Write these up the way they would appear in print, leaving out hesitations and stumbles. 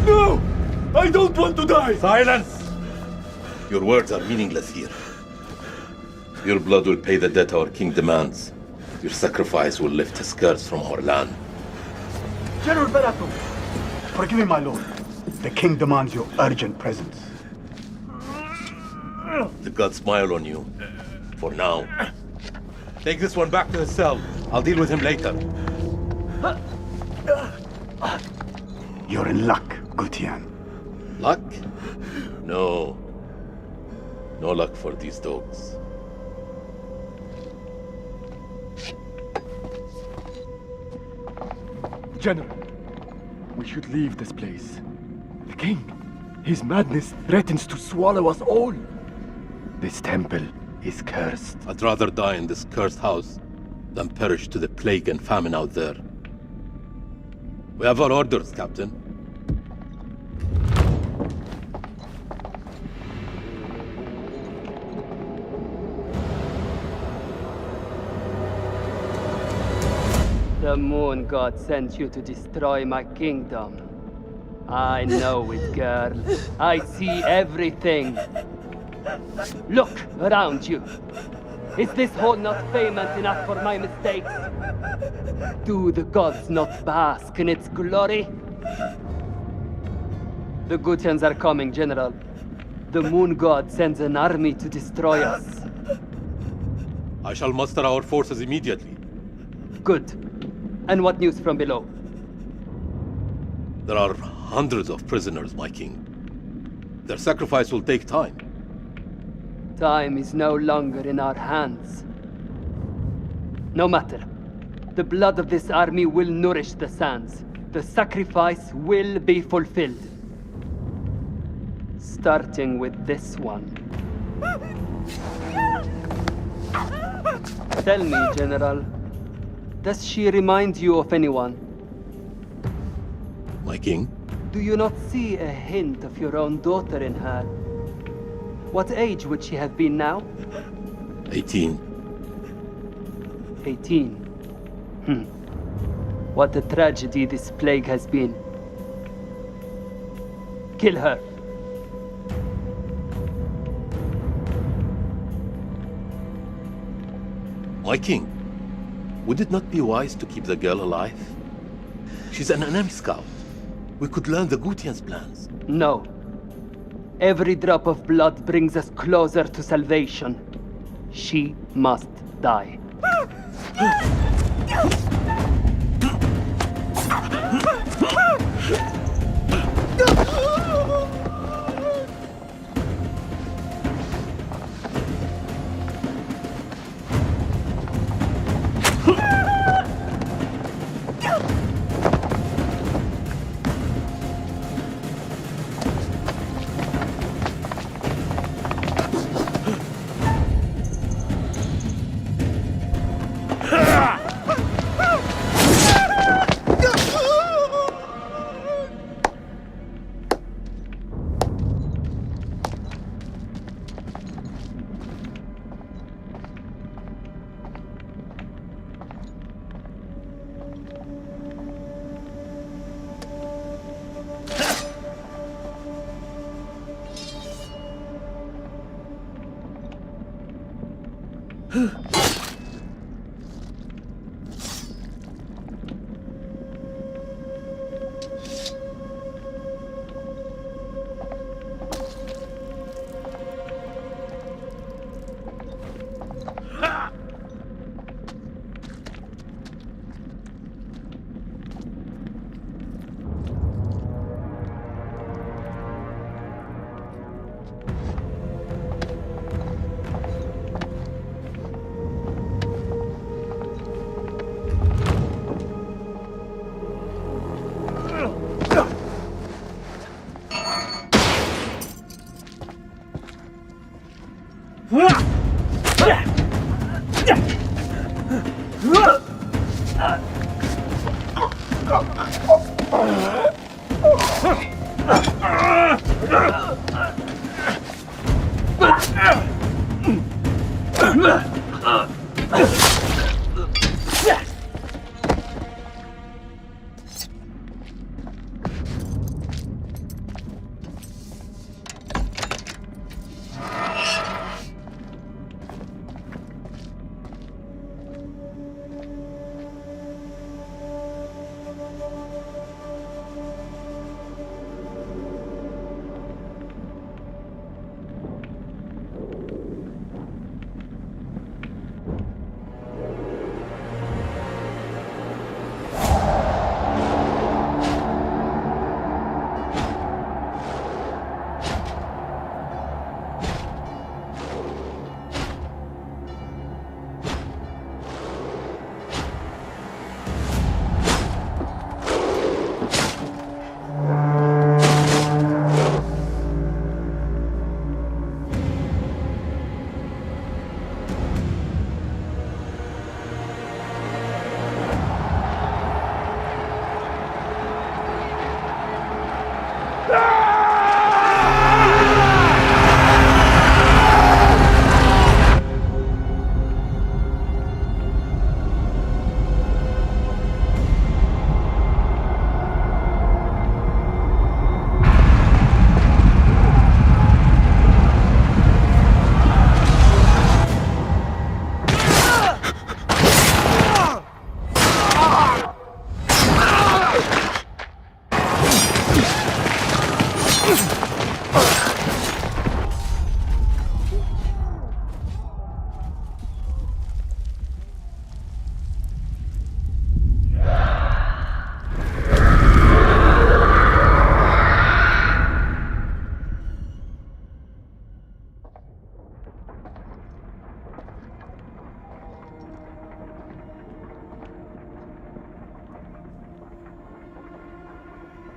No! I don't want to die! Silence! Your words are meaningless here. Your blood will pay the debt our king demands. Your sacrifice will lift his curse from our land. General Berato, forgive me, my lord. The king demands your urgent presence. The gods smile on you. For now. Take this one back to his cell. I'll deal with him later. You're in luck, Gutian. Luck? No. No luck for these dogs. General, we should leave this place. The king, his madness threatens to swallow us all. This temple is cursed. I'd rather die in this cursed house than perish to the plague and famine out there. We have our orders, Captain. The moon god sent you to destroy my kingdom. I know it, girl. I see everything. Look around you. Is this hall not famous enough for my mistakes? Do the gods not bask in its glory? The Gutians are coming, General. The moon god sends an army to destroy us. I shall muster our forces immediately. Good. And what news from below? There are hundreds of prisoners, my king. Their sacrifice will take time. Time is no longer in our hands. No matter. The blood of this army will nourish the sands. The sacrifice will be fulfilled. Starting with this one. Tell me, General, does she remind you of anyone? My king? Do you not see a hint of your own daughter in her? What age would she have been now? 18. 18. What a tragedy this plague has been. Kill her. My king, would it not be wise to keep the girl alive? She's an enemy scout. We could learn the Gutian's plans. No. Every drop of blood brings us closer to salvation. She must die.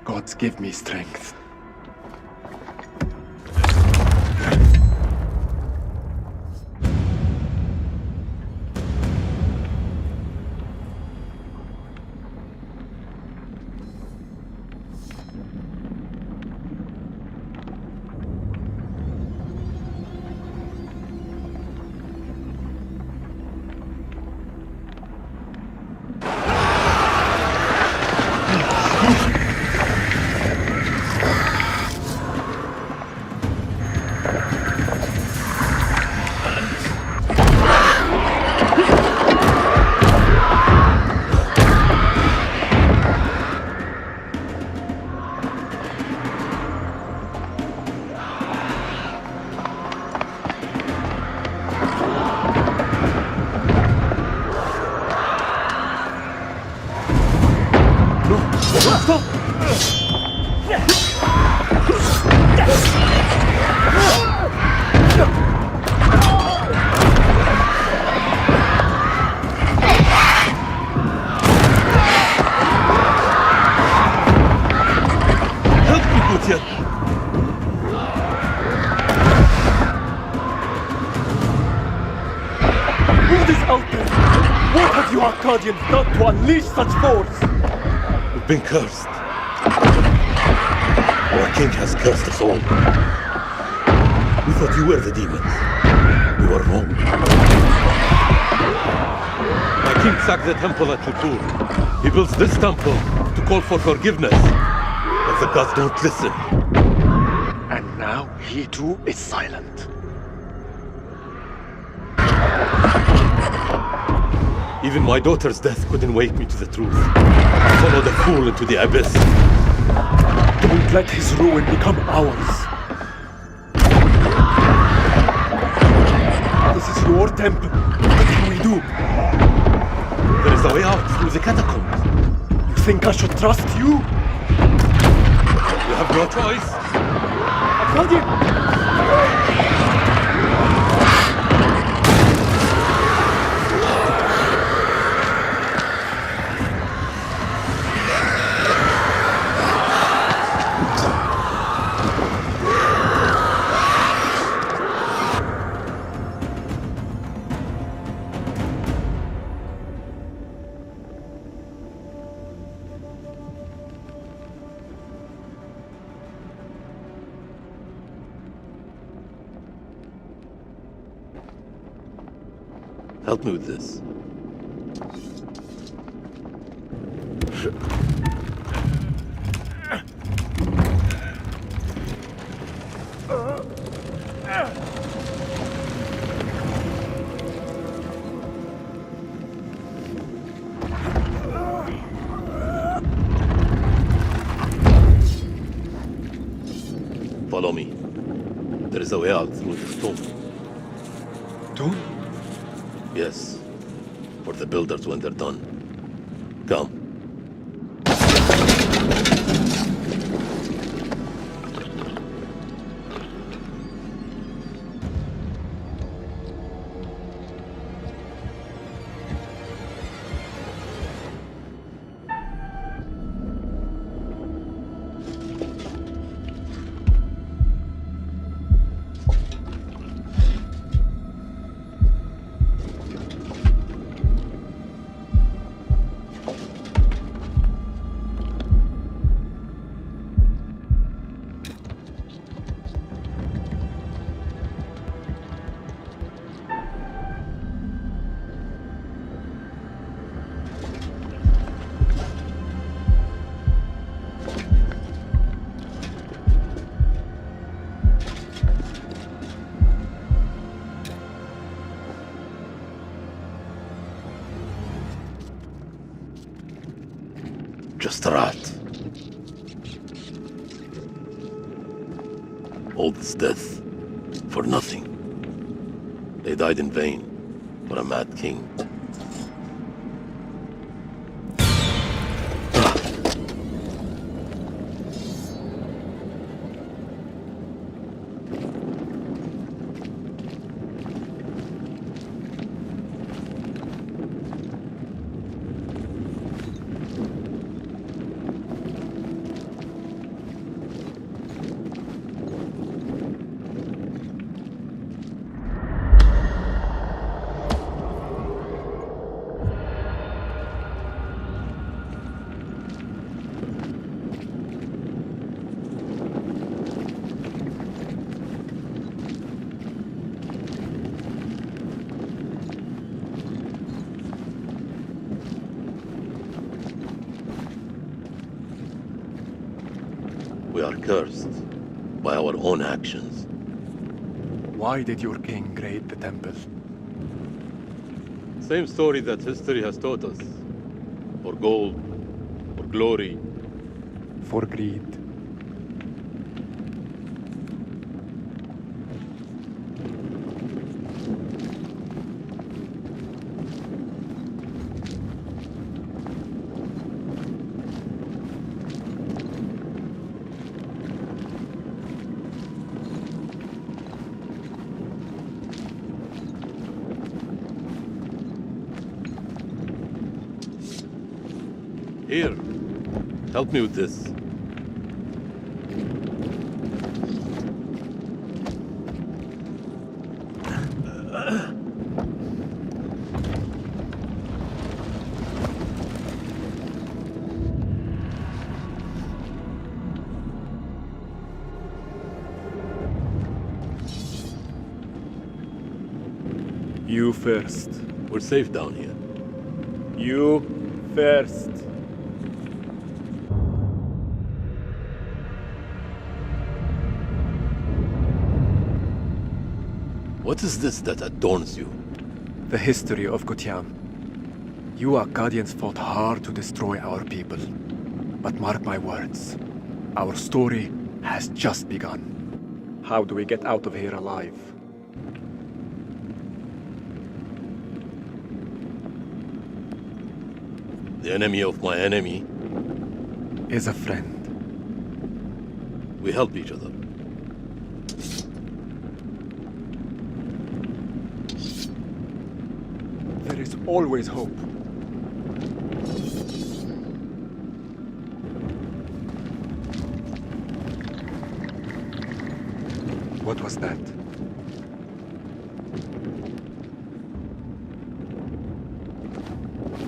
Gods give me strength. What have you Arcadians done to unleash such force? We've been cursed. Our king has cursed us all. We thought you were the demons. We were wrong. My king sacked the temple at Shupur. He builds this temple to call for forgiveness. But the gods don't listen. And now he too is silent. Even my daughter's death couldn't wake me to the truth. I followed the fool into the abyss. Don't let his ruin become ours. This is your temple. What can we do? There is a way out through the catacombs. You think I should trust you? You have no choice. Arcadian! Help me with this. Follow me. There is a way out through this tomb. Tomb? Yes, for the builders when they're done. Come. Just a rat. All this death for nothing. They died in vain for a mad king. We are cursed by our own actions. Why did your king raid the temple? Same story that history has taught us. For gold, for glory. For greed. Here, help me with this. You first. We're safe down here. You first. What is this that adorns you? The history of Gutiam. You Akkadians fought hard to destroy our people. But mark my words, our story has just begun. How do we get out of here alive? The enemy of my enemy. Is a friend. We help each other. There is always hope. What was that?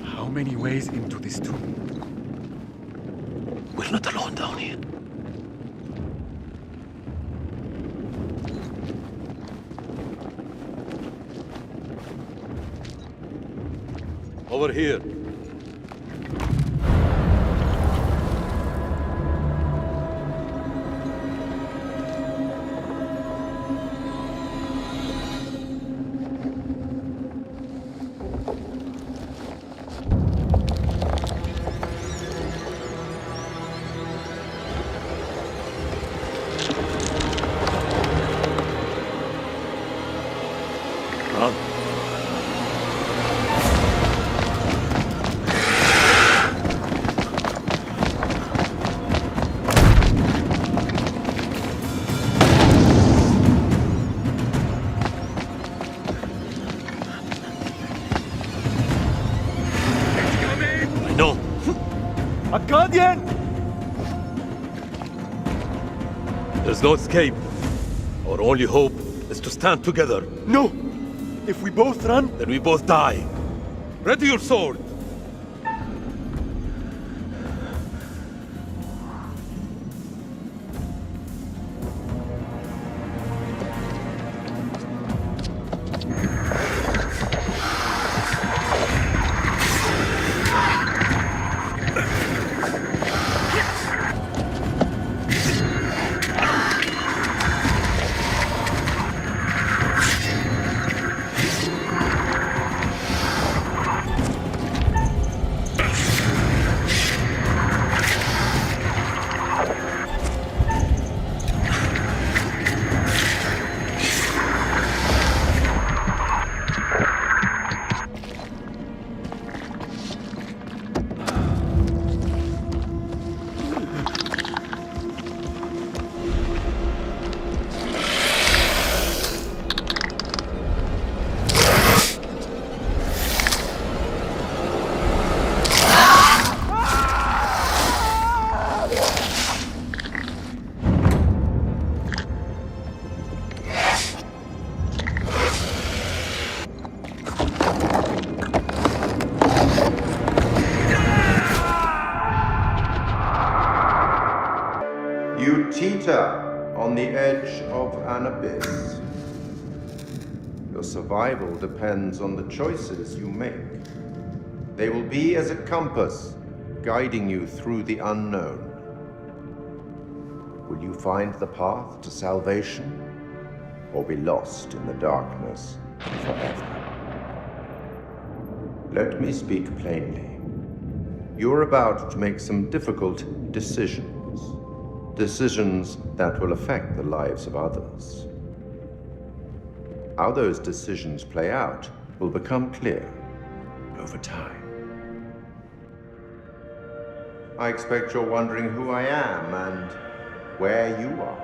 How many ways into this tomb? We're not alone down here. Over here. Run. I know. Akkadian! There's no escape. Our only hope is to stand together. No! If we both run, Then we both die. Ready your sword. You teeter on the edge of an abyss. Your survival depends on the choices you make. They will be as a compass, guiding you through the unknown. Will you find the path to salvation, or be lost in the darkness forever? Let me speak plainly. You're about to make some difficult decisions. Decisions that will affect the lives of others. How those decisions play out will become clear over time. I expect you're wondering who I am and where you are.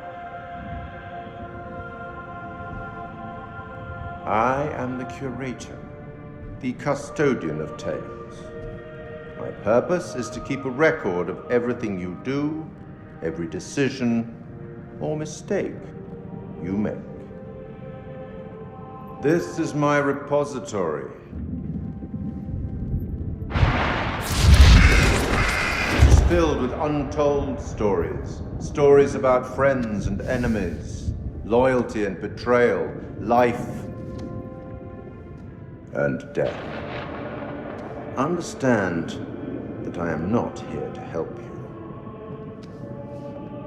I am the curator, the custodian of tales. My purpose is to keep a record of everything you do, every decision or mistake you make. This is my repository. It is filled with untold stories. Stories about friends and enemies, loyalty and betrayal, life and death. Understand that I am not here to help you.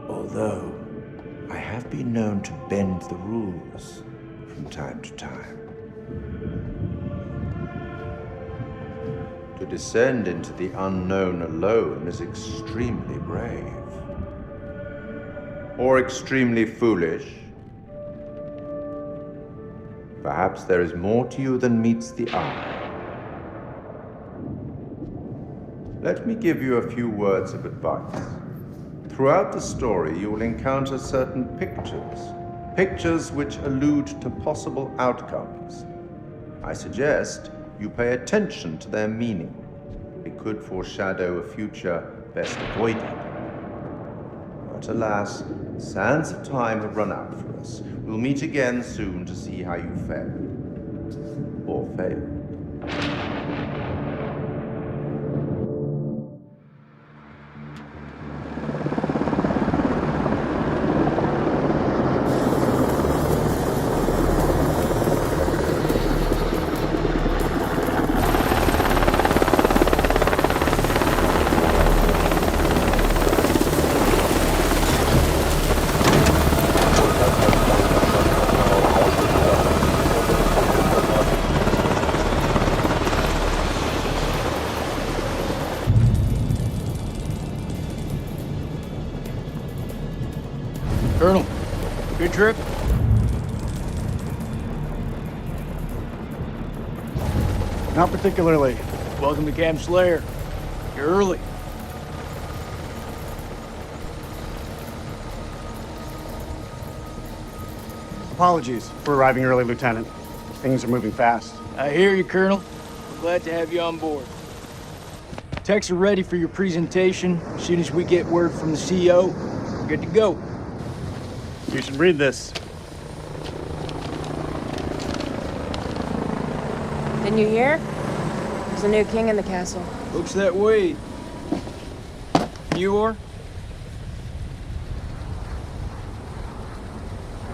Although I have been known to bend the rules from time to time. To descend into the unknown alone is extremely brave. Or extremely foolish. Perhaps there is more to you than meets the eye. Let me give you a few words of advice. Throughout the story, you will encounter certain pictures. Pictures which allude to possible outcomes. I suggest you pay attention to their meaning. It could foreshadow a future best avoided. But alas, the sands of time have run out for us. We'll meet again soon to see how you fared. Or failed. Colonel, good trip? Not particularly. Welcome to Camp Slayer. You're early. Apologies for arriving early, Lieutenant. Things are moving fast. I hear you, Colonel. We're glad to have you on board. Techs are ready for your presentation. As soon as we get word from the CO, we're good to go. You should read this. Didn't you hear? There's a new king in the castle. Looks that way. You are?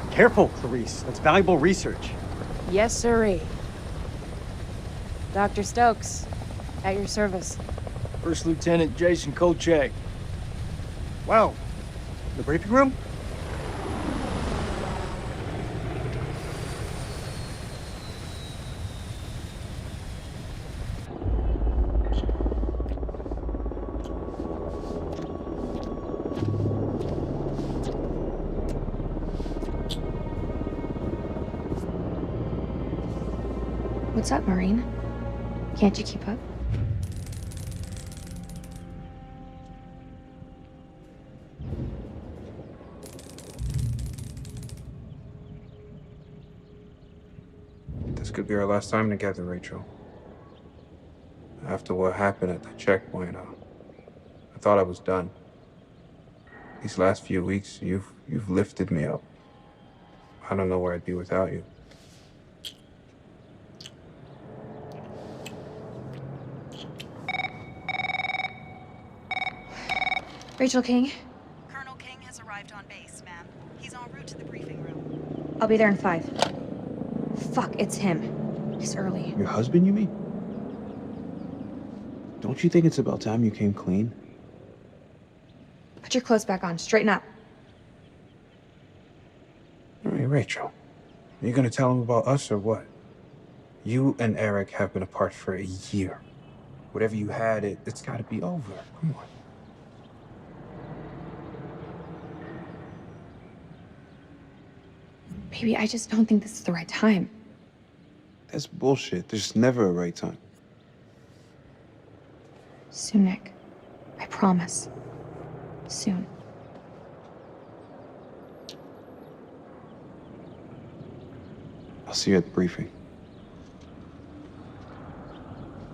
Careful, Clarice. That's valuable research. Yes, sirree. Dr. Stokes, at your service. First Lieutenant Jason Kolchak. Well, the briefing room? What's up, Marine? Can't you keep up? This could be our last time together, Rachel. After what happened at the checkpoint, I thought I was done. These last few weeks, you've lifted me up. I don't know where I'd be without you. Rachel King? Colonel King has arrived on base, ma'am. He's en route to the briefing room. I'll be there in 5. Fuck, it's him. He's early. Your husband, you mean? Don't you think it's about time you came clean? Put your clothes back on. Straighten up. Rachel, are you gonna tell him about us or what? You and Eric have been apart for a year. Whatever you had, it's gotta be over. Come on. Baby, I just don't think this is the right time. That's bullshit. There's never a right time. Soon, Nick. I promise. Soon. I'll see you at the briefing.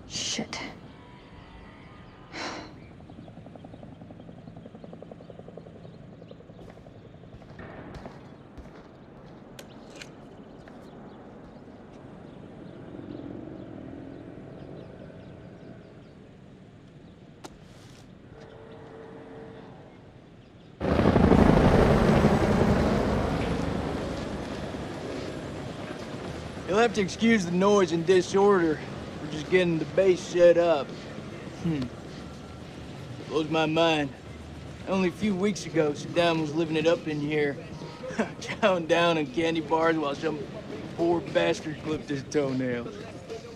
Shit. You'll have to excuse the noise and disorder. We're just getting the base set up. Blows my mind. Only a few weeks ago, Saddam was living it up in here. Chowing down on candy bars while some poor bastard clipped his toenails.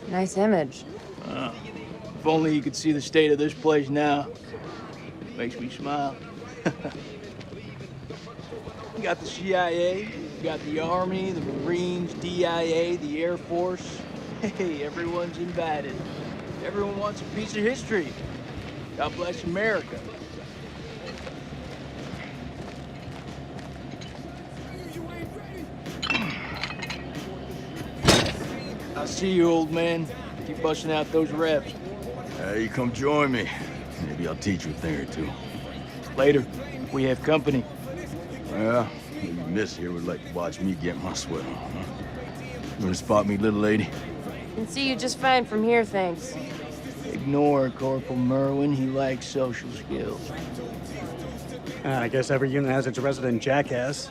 Nice image. If only you could see the state of this place now. Makes me smile. You got the CIA, you got the Army, the Marines, DIA, the Air Force. Hey, everyone's invited. Everyone wants a piece of history. God bless America. I'll see you, old man. Keep busting out those reps. Hey, come join me. Maybe I'll teach you a thing or two. Later. We have company. Well, maybe Miss here would like to watch me get my sweat on, huh? You wanna spot me, little lady? Can see you just fine from here, thanks. Ignore Corporal Merwin. He lacks social skills. I guess every unit has its resident jackass.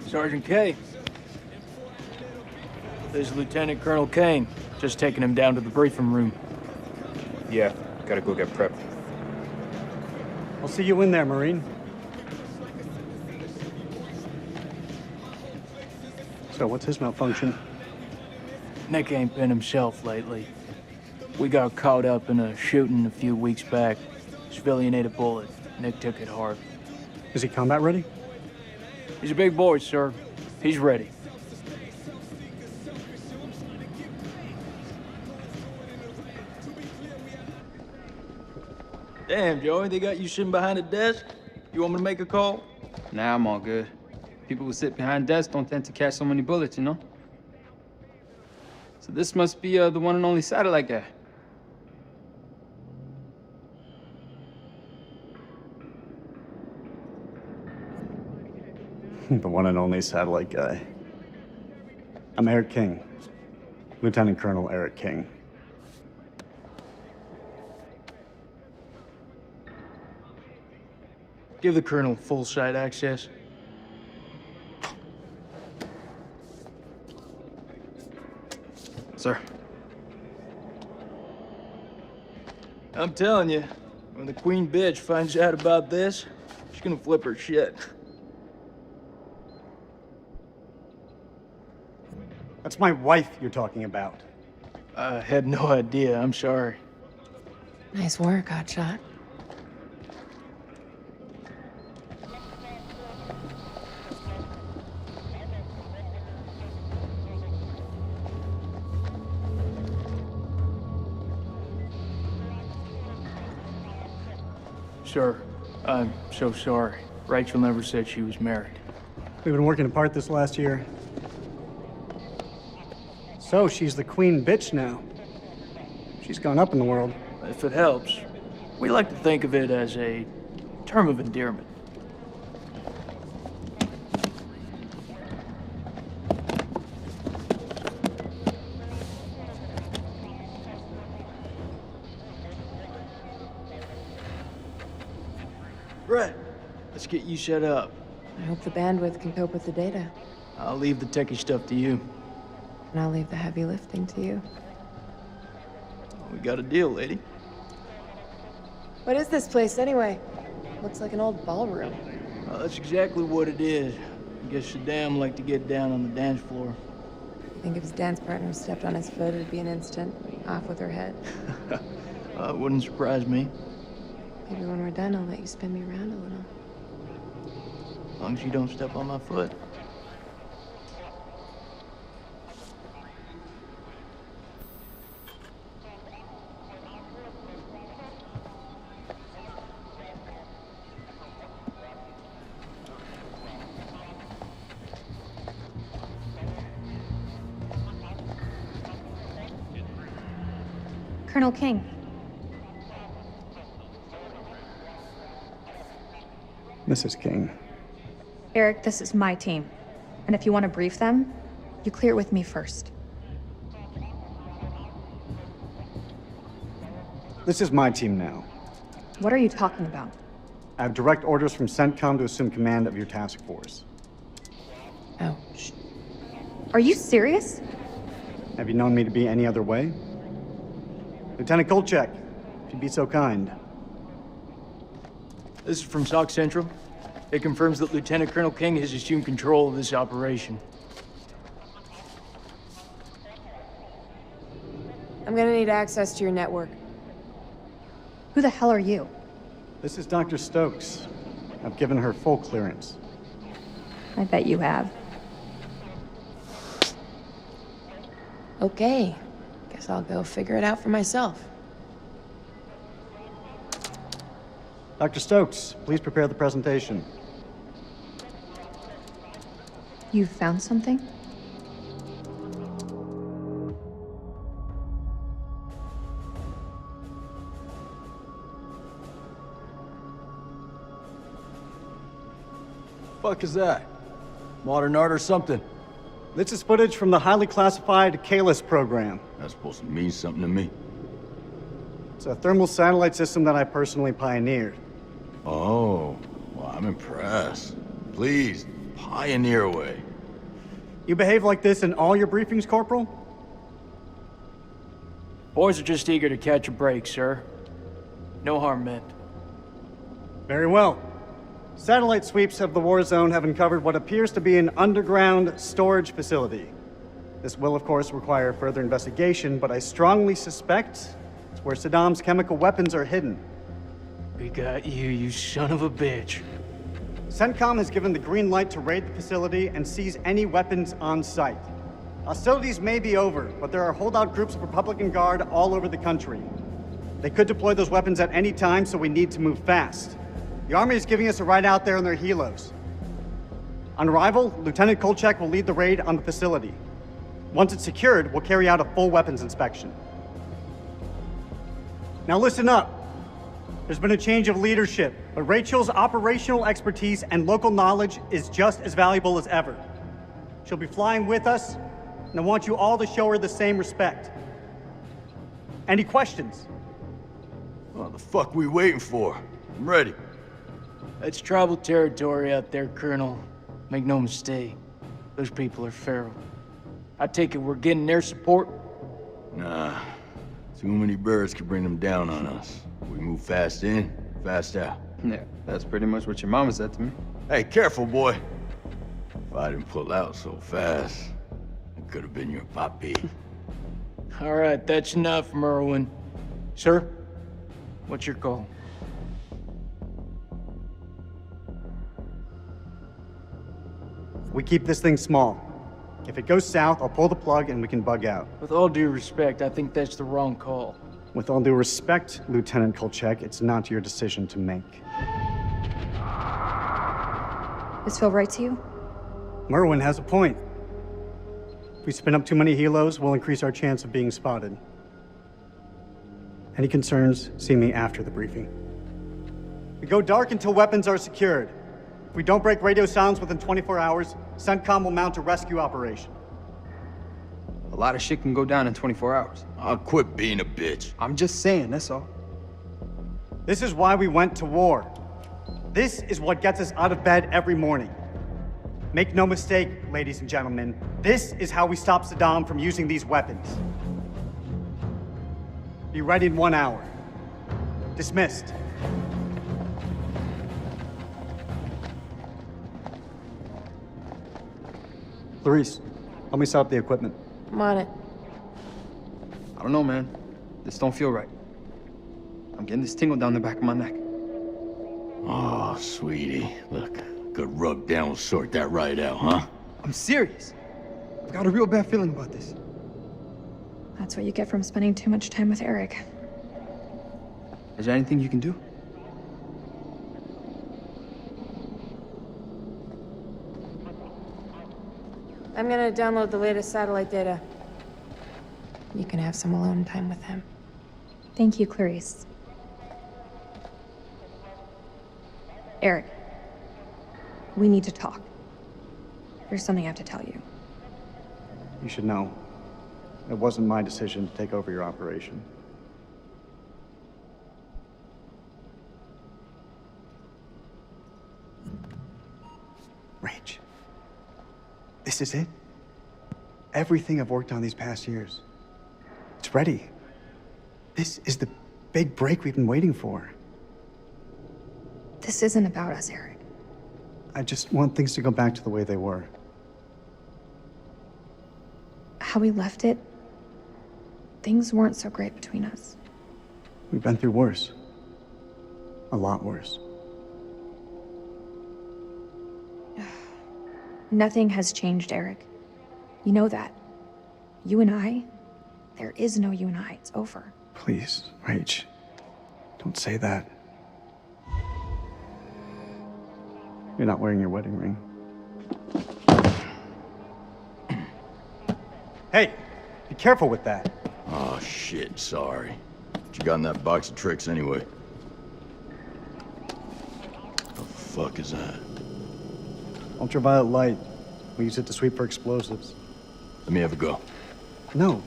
Sergeant K. This is Lieutenant Colonel Kane. Just taking him down to the briefing room. Yeah, gotta go get prepped. I'll see you in there, Marine. So what's his malfunction? Nick ain't been himself lately. We got caught up in a shooting a few weeks back. Civilian ate a bullet. Nick took it hard. Is he combat ready? He's a big boy, sir. He's ready. Damn, Joey, they got you sitting behind a desk? You want me to make a call? Nah, I'm all good. People who sit behind desks don't tend to catch so many bullets, you know? So this must be the one and only satellite guy. The one and only satellite guy. I'm Eric King. Lieutenant Colonel Eric King. Give the Colonel full site access. Sir. I'm telling you, when the Queen bitch finds out about this, she's gonna flip her shit. That's my wife you're talking about. I had no idea. I'm sorry. Nice work, hotshot. Sir, I'm so sorry. Rachel never said she was married. We've been working apart this last year. So she's the queen bitch now. She's gone up in the world. If it helps, we like to think of it as a term of endearment. Brett, let's get you set up. I hope the bandwidth can cope with the data. I'll leave the techie stuff to you. And I'll leave the heavy lifting to you. We got a deal, lady. What is this place, anyway? Looks like an old ballroom. Well, that's exactly what it is. I guess Saddam liked to get down on the dance floor. I think if his dance partner stepped on his foot, it'd be an instant off with her head. It wouldn't surprise me. Maybe when we're done, I'll let you spin me around a little. As long as you don't step on my foot. Colonel King. Mrs. King. Eric, this is my team. And if you want to brief them, you clear it with me first. This is my team now. What are you talking about? I have direct orders from CENTCOM to assume command of your task force. Ouch. Are you serious? Have you known me to be any other way? Lieutenant Kolchak, if you'd be so kind. This is from SOC Central. It confirms that Lieutenant Colonel King has assumed control of this operation. I'm gonna need access to your network. Who the hell are you? This is Dr. Stokes. I've given her full clearance. I bet you have. Okay. Guess I'll go figure it out for myself. Dr. Stokes, please prepare the presentation. You found something? Fuck is that? Modern art or something? This is footage from the highly classified Kalis program. That's supposed to mean something to me. It's a thermal satellite system that I personally pioneered. Oh, well, I'm impressed. Please, pioneer away. You behave like this in all your briefings, Corporal? Boys are just eager to catch a break, sir. No harm meant. Very well. Satellite sweeps of the war zone have uncovered what appears to be an underground storage facility. This will, of course, require further investigation, but I strongly suspect it's where Saddam's chemical weapons are hidden. We got you, you son of a bitch. CENTCOM has given the green light to raid the facility and seize any weapons on site. Hostilities may be over, but there are holdout groups of Republican Guard all over the country. They could deploy those weapons at any time, so we need to move fast. The Army is giving us a ride out there in their helos. On arrival, Lieutenant Kolchak will lead the raid on the facility. Once it's secured, we'll carry out a full weapons inspection. Now listen up. There's been a change of leadership, but Rachel's operational expertise and local knowledge is just as valuable as ever. She'll be flying with us, and I want you all to show her the same respect. Any questions? What the fuck we waiting for? I'm ready. That's tribal territory out there, Colonel. Make no mistake. Those people are feral. I take it we're getting their support? Nah. Too many birds could bring them down on us. We move fast in, fast out. Yeah, that's pretty much what your mama said to me. Hey, careful, boy. If I didn't pull out so fast, it could have been your papi. All right, that's enough, Merwin. Sir, what's your call? We keep this thing small. If it goes south, I'll pull the plug and we can bug out. With all due respect, I think that's the wrong call. With all due respect, Lieutenant Kolchak, it's not your decision to make. This feel right to you? Merwin has a point. If we spin up too many helos, we'll increase our chance of being spotted. Any concerns, see me after the briefing. We go dark until weapons are secured. If we don't break radio silence within 24 hours, CENTCOM will mount a rescue operation. A lot of shit can go down in 24 hours. I'll quit being a bitch. I'm just saying, that's all. This is why we went to war. This is what gets us out of bed every morning. Make no mistake, ladies and gentlemen, this is how we stop Saddam from using these weapons. Be ready in 1 hour. Dismissed. Clarice, help me set up the equipment. I'm on it. I don't know, man. This don't feel right. I'm getting this tingle down the back of my neck. Oh, sweetie. Look, good rub down will sort that right out, huh? I'm serious. I've got a real bad feeling about this. That's what you get from spending too much time with Eric. Is there anything you can do? I'm gonna download the latest satellite data. You can have some alone time with him. Thank you, Clarice. Eric, we need to talk. There's something I have to tell you. You should know. It wasn't my decision to take over your operation. Rach. This is it? Everything I've worked on these past years. It's ready. This is the big break we've been waiting for. This isn't about us, Eric. I just want things to go back to the way they were. How we left it, things weren't so great between us. We've been through worse. A lot worse. Nothing has changed, Eric. You know that. You and I, there is no you and I. It's over. Please, Rach. Don't say that. You're not wearing your wedding ring. Hey, be careful with that. Oh, shit, sorry. What you got in that box of tricks, anyway? The fuck is that? Ultraviolet light. We use it to sweep for explosives. Let me have a go. No.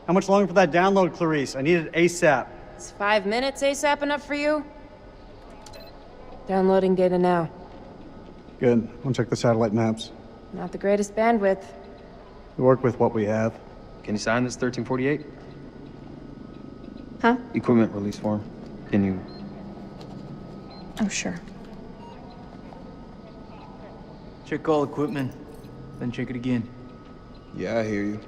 How much longer for that download, Clarice? I need it ASAP. Is 5 minutes ASAP enough for you? Downloading data now. Good. I'll check the satellite maps. Not the greatest bandwidth. We work with what we have. Can you sign this 1348? Huh? Equipment release form. Can you? Oh, sure. Check all equipment, then check it again. Yeah, I hear you.